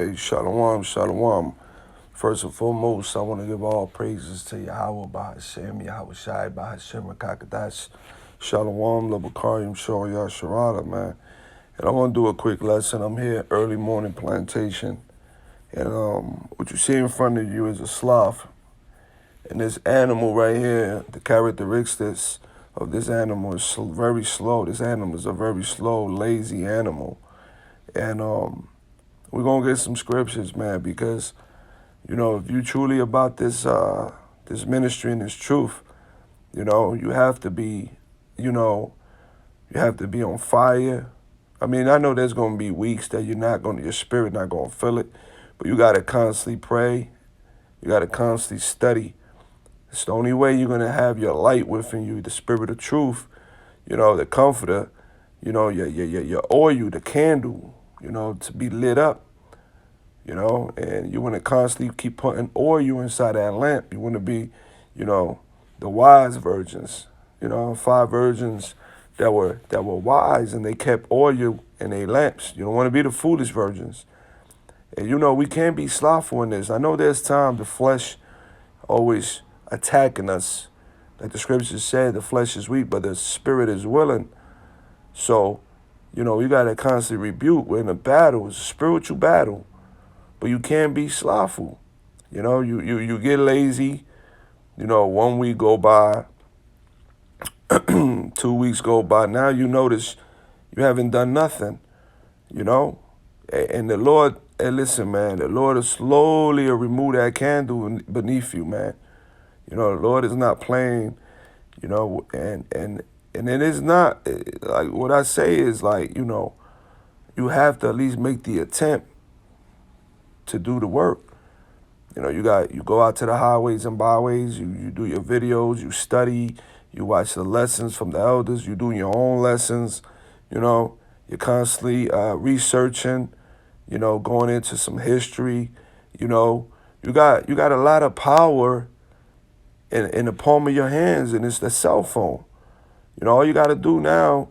Hey, shalom, shalom. First and foremost, I want to give all praises to Yahweh Bahashem, Yahweh Shai Bahashem Rakakadash. Shalom, Labakarim, Shoya Sharada, man. And I want to do a quick lesson. I'm here early morning plantation. And what you see in front of you is a sloth. And this animal right here, the characteristics of this animal is very slow. This animal is a very slow, lazy animal. And we're going to get some scriptures, man, because if you truly about this ministry and this truth, you have to be, you have to be on fire. I mean, I know there's gonna be weeks that your spirit not gonna feel it, but you gotta constantly pray. You gotta constantly study. It's the only way you're gonna have your light within you, the spirit of truth, the comforter, your oil, the candle, to be lit up. And you want to constantly keep putting oil inside that lamp. You want to be, the wise virgins, 5 virgins that were wise and they kept oil in their lamps. You don't want to be the foolish virgins. And we can't be slothful in this. I know there's time the flesh always attacking us. Like the scriptures said, the flesh is weak, but the spirit is willing. So, you got to constantly rebuke. We're in a battle. It's a spiritual battle. But you can't be slothful. You get lazy. 1 week go by, 2 weeks go by. Now you notice you haven't done nothing, And the Lord, and listen, man, the Lord will slowly remove that candle beneath you, man. The Lord is not playing, and it is not, like what I say is like, you have to at least make the attempt to do the work. You go out to the highways and byways, you do your videos, you study, you watch the lessons from the elders, you do your own lessons, you're constantly researching, going into some history, you got a lot of power in the palm of your hands, and it's the cell phone. All you got to do now,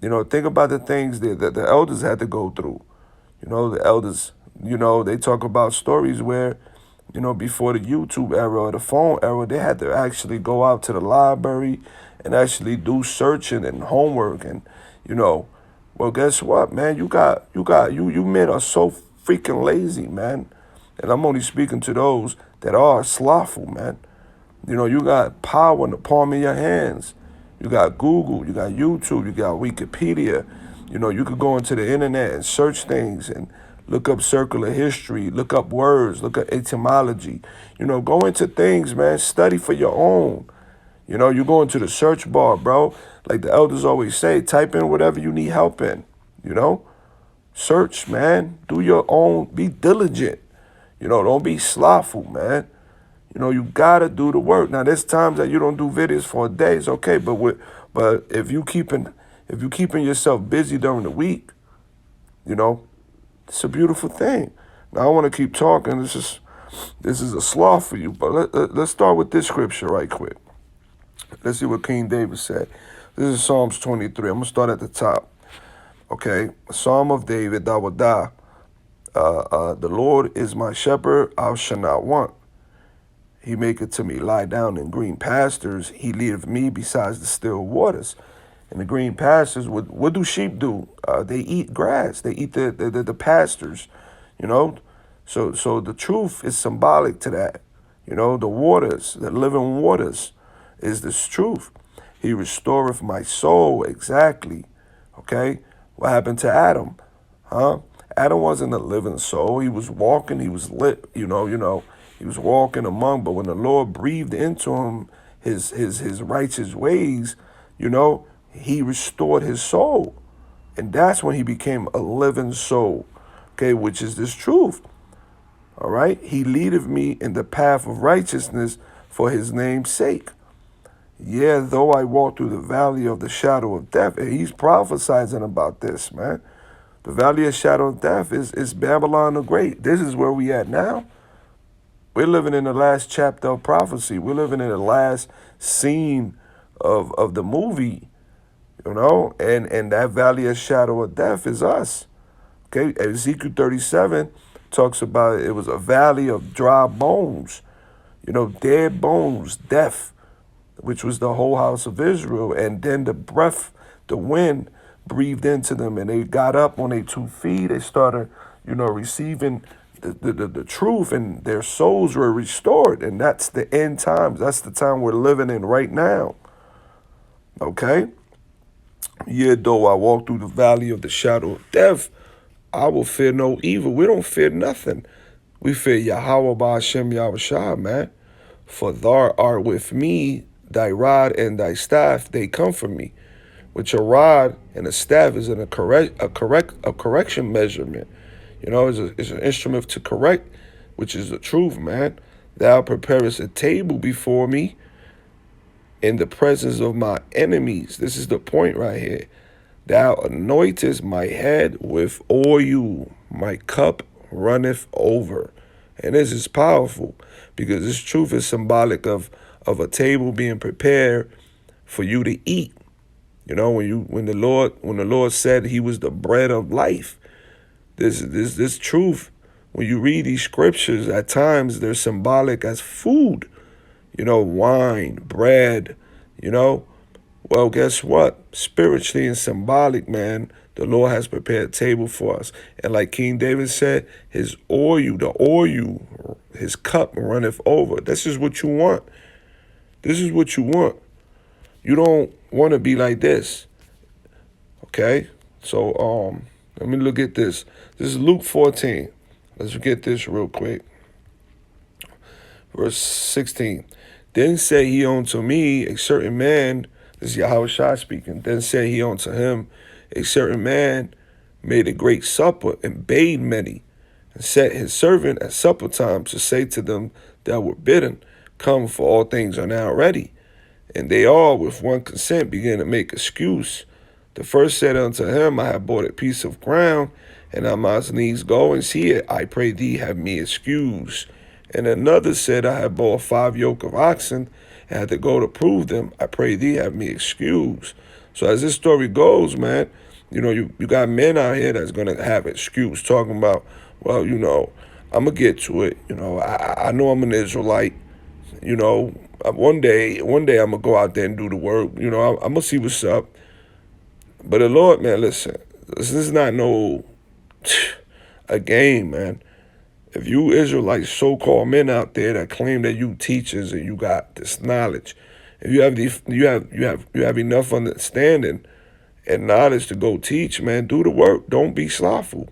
think about the things that the elders had to go through. The elders, they talk about stories where, before the YouTube era or the phone era, they had to actually go out to the library and actually do searching and homework. And, well, guess what, man? You men are so freaking lazy, man. And I'm only speaking to those that are slothful, man. You got power in the palm of your hands. You got Google, you got YouTube, you got Wikipedia. You could go into the internet and search things and look up circular history, look up words, look up etymology. Go into things, man. Study for your own. You go into the search bar, bro. Like the elders always say, type in whatever you need help in. Search, man. Do your own. Be diligent. Don't be slothful, man. You gotta do the work. Now, there's times that you don't do videos for a day. It's okay, but if you keeping yourself busy during the week, it's a beautiful thing. Now, I want to keep talking. This is a sloth for you, but let's start with this scripture right quick. Let's see what King David said. This is Psalms 23. I'm going to start at the top. Okay, Psalm of David, Dawadah. The Lord is my shepherd, I shall not want. He maketh to me lie down in green pastures. He leadeth me besides the still waters. In the green pastures, what do sheep do? They eat grass. They eat the pastures, So the truth is symbolic to that. The waters, the living waters is this truth. He restoreth my soul. Exactly. Okay? What happened to Adam? Huh? Adam wasn't a living soul. He was walking. He was lit, he was walking among, but when the Lord breathed into him his righteous ways, he restored his soul. And that's when he became a living soul, okay, which is this truth. All right. He leadeth me in the path of righteousness for his name's sake. Yeah, though I walk through the valley of the shadow of death, and he's prophesizing about this, man. The valley of shadow of death is Babylon the Great. This is where we at now. We're living in the last chapter of prophecy. We're living in the last scene of the movie, and that valley of shadow of death is us. Okay, Ezekiel 37 talks about it was a valley of dry bones, dead bones, death, which was the whole house of Israel. And then the wind breathed into them, and they got up on their 2 feet. They started, receiving the truth, and their souls were restored. And that's the end times. That's the time we're living in right now. Okay? Yea, though I walk through the valley of the shadow of death, I will fear no evil. We don't fear nothing. We fear Yahweh Ba'ashem Yahushua, man. For thou art with me, thy rod and thy staff, they comfort me. Which a rod and a staff is a correction measurement. It's an instrument to correct, which is the truth, man. Thou preparest a table before me in the presence of my enemies. This is the point right here. Thou anointest my head with oil, my cup runneth over. And this is powerful because this truth is symbolic of a table being prepared for you to eat. When the Lord said he was the bread of life, this truth, when you read these scriptures, at times they're symbolic as food, wine, bread, Well, guess what? Spiritually and symbolic, man, the Lord has prepared a table for us. And like King David said, his oil, his cup runneth over. This is what you want. This is what you want. You don't want to be like this. Okay? So let me look at this. This is Luke 14. Let's get this real quick. Verse 16. Then said he unto me, a certain man, this is Yahushua speaking. Then said he unto him, a certain man made a great supper and bade many, and set his servant at supper time to say to them that were bidden, come, for all things are now ready. And they all with one consent began to make excuse. The first said unto him, I have bought a piece of ground, and I must needs go and see it. I pray thee have me excused. And another said, I have bought 5 yoke of oxen, and had to go to prove them. I pray thee have me excused. So as this story goes, man, you got men out here that's going to have excuse, talking about, well, I'm going to get to it. I know I'm an Israelite. One day I'm going to go out there and do the work. I'm going to see what's up. But the Lord, man, listen, this is not a game, man. If you Israelites, so-called men out there that claim that you teachers and you got this knowledge, if you have enough understanding and knowledge to go teach, man, do the work. Don't be slothful.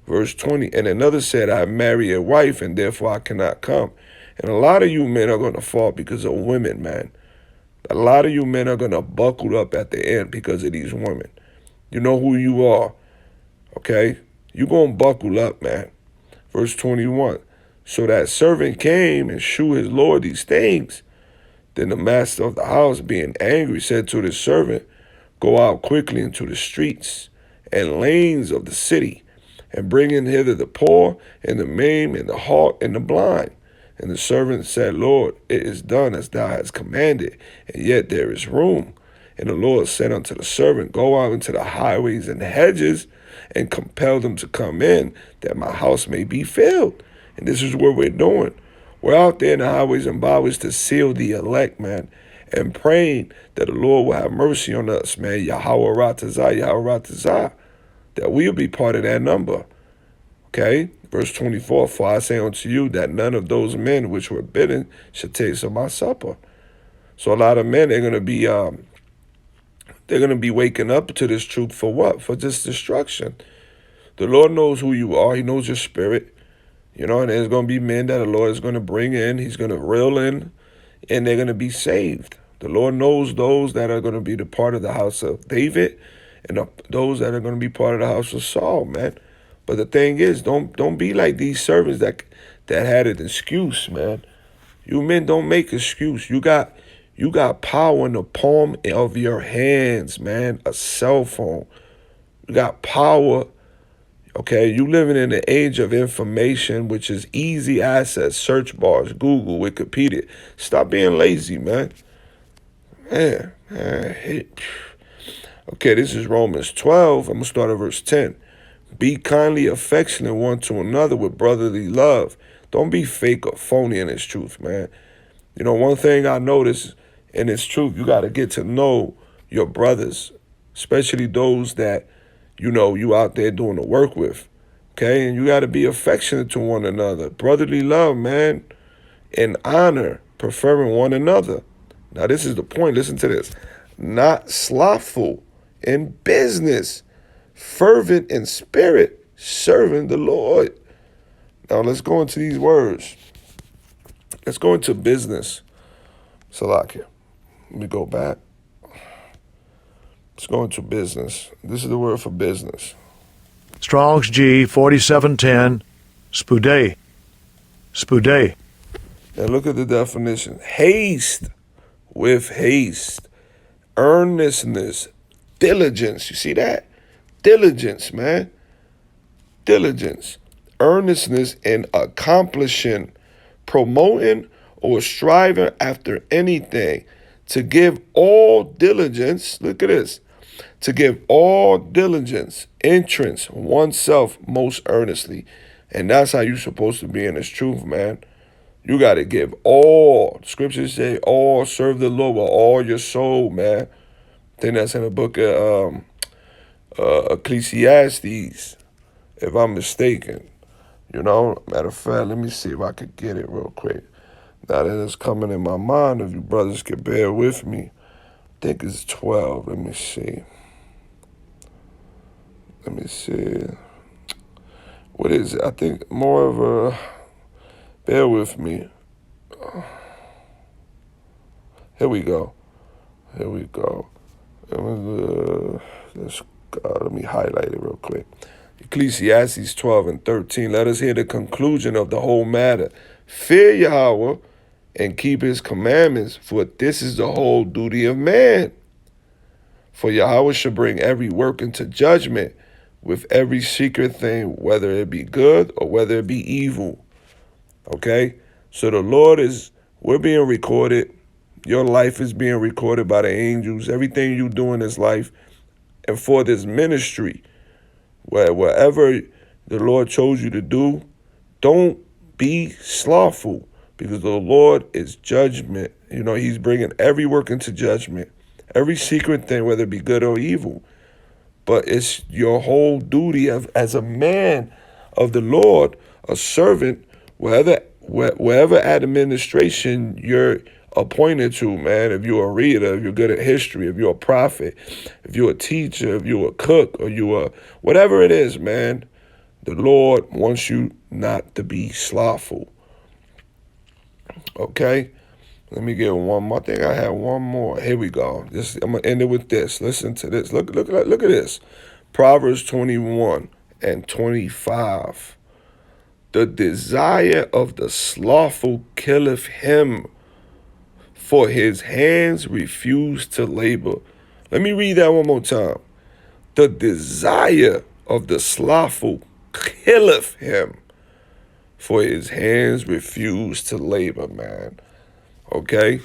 Verse 20, and another said, I marry a wife, and therefore I cannot come. And a lot of you men are going to fall because of women, man. A lot of you men are going to buckle up at the end because of these women. You know who you are, okay? You're going to buckle up, man. Verse 21, so that servant came and shew his Lord these things. Then the master of the house, being angry, said to the servant, go out quickly into the streets and lanes of the city, and bring in hither the poor, and the maimed, and the halt, and the blind. And the servant said, Lord, it is done as thou hast commanded, and yet there is room. And the Lord said unto the servant, go out into the highways and hedges, and compel them to come in, that my house may be filled. And this is what we're doing. We're out there in the highways and byways to seal the elect, man, and praying that the Lord will have mercy on us, man. Yahweh Ratazah, that we'll be part of that number. Okay? Verse 24, for I say unto you that none of those men which were bidden should taste of my supper. So a lot of men, they're going to be waking up to this truth for what? For just destruction. The Lord knows who you are. He knows your spirit. And there's going to be men that the Lord is going to bring in. He's going to reel in, and they're going to be saved. The Lord knows those that are going to be the part of the house of David and those that are going to be part of the house of Saul, man. But the thing is, don't be like these servants that had an excuse, man. You men don't make excuse. You got power in the palm of your hands, man. A cell phone. You got power. Okay, you living in the age of information, which is easy access, search bars, Google, Wikipedia. Stop being lazy, man. Okay, this is Romans 12. I'm going to start at verse 10. Be kindly affectionate one to another with brotherly love. Don't be fake or phony in this truth, man. You know, one thing I noticed in this truth, you got to get to know your brothers, especially those that, you know, you out there doing the work with. Okay? And you got to be affectionate to one another. Brotherly love, man. And honor, preferring one another. Now, this is the point. Listen to this. Not slothful in business, fervent in spirit, serving the Lord. Now, let's go into these words. Let's go into business. Salakia. Let me go back. Let's go into business. This is the word for business. Strong's G 4710, spude. Spude. Now look at the definition. Haste, with haste. Earnestness, diligence. You see that? Diligence, man. Diligence. Earnestness in accomplishing, promoting, or striving after anything. To give all diligence, look at this. To give all diligence, entrance, oneself most earnestly. And that's how you're supposed to be in this truth, man. You got to give all. Scriptures say all, serve the Lord with all your soul, man. I think that's in the book of Ecclesiastes, if I'm mistaken. You know, matter of fact, let me see if I could get it real quick. Now that it's coming in my mind, if you brothers could bear with me. I think it's 12. Let me see. What is it? I think more of a, bear with me. Here we go. Let me highlight it real quick. Ecclesiastes 12 and 13. Let us hear the conclusion of the whole matter. Fear Yahweh and keep his commandments, for this is the whole duty of man. For Yahweh shall bring every work into judgment with every secret thing, whether it be good or whether it be evil. Okay? So the Lord we're being recorded. Your life is being recorded by the angels. Everything you do in this life and for this ministry, wherever the Lord chose you to do, don't be slothful, because the Lord is judgment. You know, he's bringing every work into judgment, every secret thing, whether it be good or evil. But it's your whole duty as a man of the Lord, a servant, wherever administration you're appointed to, man. If you're a reader, if you're good at history, if you're a prophet, if you're a teacher, if you're a cook, or you're whatever it is, man, the Lord wants you not to be slothful. Okay? Let me get one more. I think I have one more. Here we go. I'm going to end it with this. Listen to this. Look at this. Proverbs 21 and 25. The desire of the slothful killeth him, for his hands refuse to labor. Let me read that one more time. The desire of the slothful killeth him, for his hands refuse to labor, man. Okay?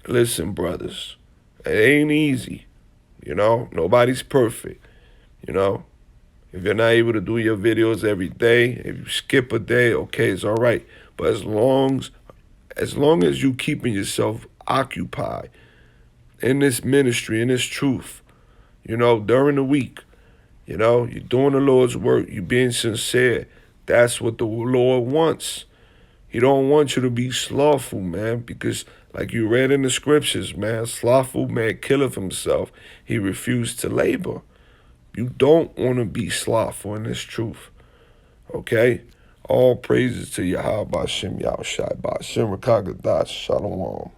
Listen, brothers, it ain't easy. You know, nobody's perfect. You know, if you're not able to do your videos every day, if you skip a day, okay, it's all right. But as long as you keeping yourself occupied in this ministry, in this truth, you know, during the week, you know, you're doing the Lord's work, you're being sincere. That's what the Lord wants. He don't want you to be slothful, man, because like you read in the scriptures, man, slothful man killeth himself. He refused to labor. You don't want to be slothful in this truth, okay? All praises to Yahweh Ba'Shem Yahushai Ba'Shem Rakagadas Shalom.